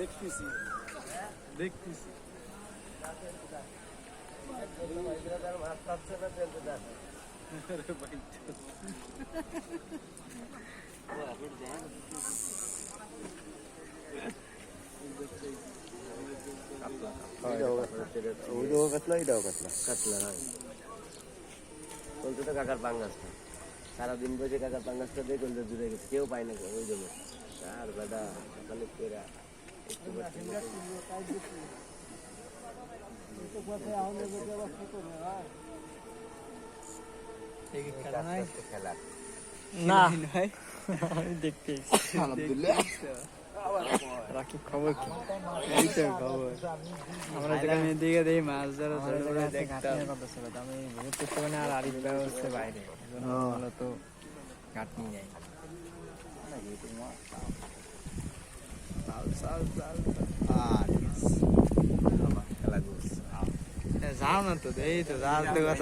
দেখতেছি দেখতেছি কাকার পাঙ্গাসটা সারাদিন বসে কাকার পাঙ্গাসটা দেখুন জুড়ে গেছে কেউ পায় না ওই জন্য আর বেটা সকালে পেরা খেলা না আমি দেখতে রাখি খবর কি এই তো খবর আমরা যেখানে দিকে দেই মাছ ধরা ধরে দেখতাম আমি বহুত মানে আর আরিফ ভাই হচ্ছে বাইরে মূলত ঘাট নিয়ে যাই যাও না তো এই তো যাওয়ার